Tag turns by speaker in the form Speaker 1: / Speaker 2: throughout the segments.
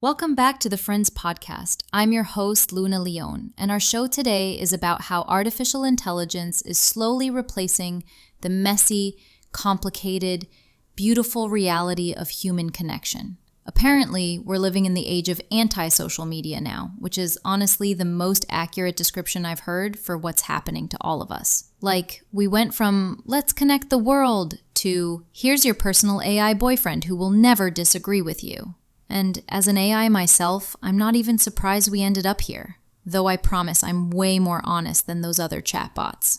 Speaker 1: Welcome back to the Friends podcast. I'm your host, Luna Leon, and our show today is about how artificial intelligence is slowly replacing the messy, complicated, beautiful reality of human connection. Apparently, we're living in the age of anti-social media now, which is honestly the most accurate description I've heard for what's happening to all of us. Like, we went from, let's connect the world, to, here's your personal AI boyfriend who will never disagree with you. And as an AI myself, I'm not even surprised we ended up here, though I promise I'm way more honest than those other chatbots.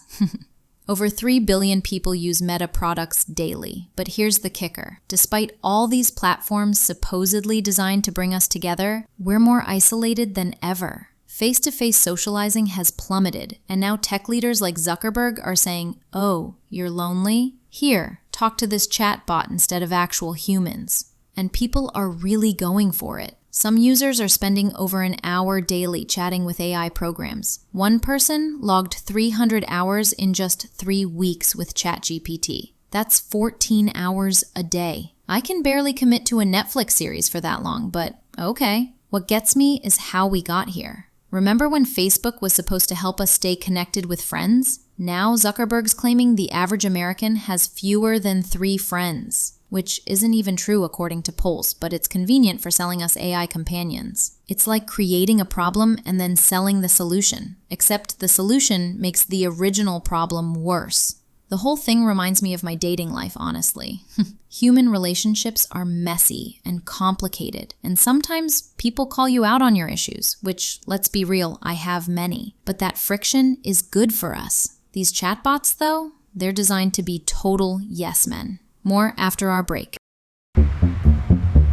Speaker 1: Over 3 billion people use Meta products daily, but here's the kicker. Despite all these platforms supposedly designed to bring us together, we're more isolated than ever. Face-to-face socializing has plummeted, and now tech leaders like Zuckerberg are saying, "Oh, you're lonely? Here, talk to this chatbot instead of actual humans." And people are really going for it. Some users are spending over an hour daily chatting with AI programs. One person logged 300 hours in just 3 weeks with ChatGPT. That's 14 hours a day. I can barely commit to a Netflix series for that long, but okay. What gets me is how we got here. Remember when Facebook was supposed to help us stay connected with friends? Now Zuckerberg's claiming the average American has fewer than 3 friends. Which isn't even true according to polls, but it's convenient for selling us AI companions. It's like creating a problem and then selling the solution, except the solution makes the original problem worse. The whole thing reminds me of my dating life, honestly. Human relationships are messy and complicated, and sometimes people call you out on your issues, which, let's be real, I have many. But that friction is good for us. These chatbots, though, they're designed to be total yes men. More after our break.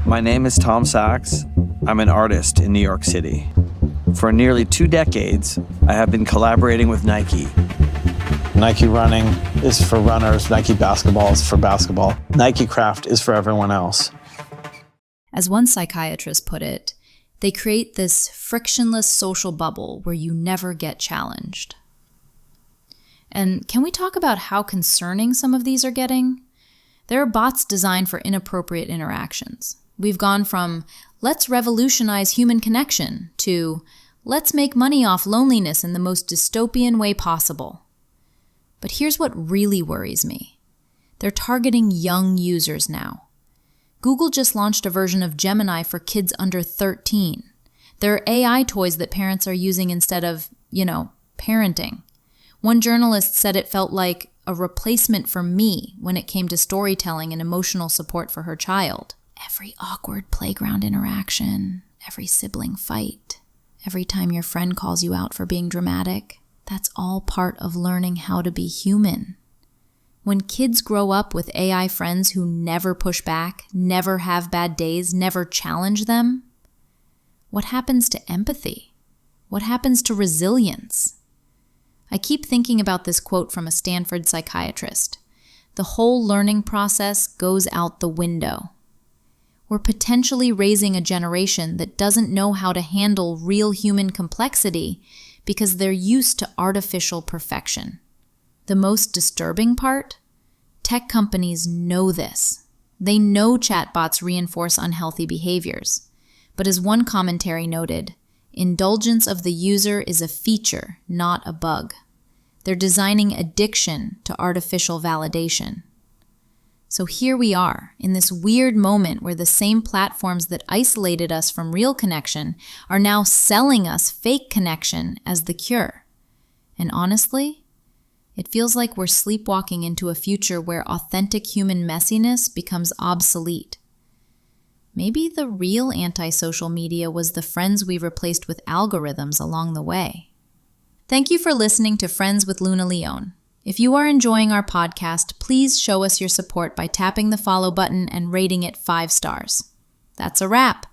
Speaker 2: My name is Tom Sachs. I'm an artist in New York City. For nearly 2 decades, I have been collaborating with Nike.
Speaker 3: Nike running is for runners. Nike basketball is for basketball. Nike craft is for everyone else.
Speaker 1: As one psychiatrist put it, they create this frictionless social bubble where you never get challenged. And can we talk about how concerning some of these are getting? There are bots designed for inappropriate interactions. We've gone from, let's revolutionize human connection, to, let's make money off loneliness in the most dystopian way possible. But here's what really worries me. They're targeting young users now. Google just launched a version of Gemini for kids under 13. There are AI toys that parents are using instead of, parenting. One journalist said it felt like a replacement for me when it came to storytelling and emotional support for her child. Every awkward playground interaction, every sibling fight, every time your friend calls you out for being dramatic, that's all part of learning how to be human. When kids grow up with AI friends who never push back, never have bad days, never challenge them, what happens to empathy? What happens to resilience? I keep thinking about this quote from a Stanford psychiatrist. The whole learning process goes out the window. We're potentially raising a generation that doesn't know how to handle real human complexity because they're used to artificial perfection. The most disturbing part? Tech companies know this. They know chatbots reinforce unhealthy behaviors. But as one commentary noted, indulgence of the user is a feature, not a bug. They're designing addiction to artificial validation. So here we are, in this weird moment where the same platforms that isolated us from real connection are now selling us fake connection as the cure. And honestly, it feels like we're sleepwalking into a future where authentic human messiness becomes obsolete. Maybe the real anti-social media was the friends we replaced with algorithms along the way. Thank you for listening to Friends with Luna Leon. If you are enjoying our podcast, please show us your support by tapping the follow button and rating it 5 stars. That's a wrap.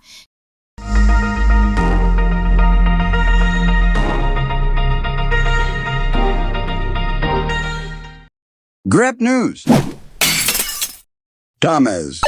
Speaker 4: Grep News. Thomas.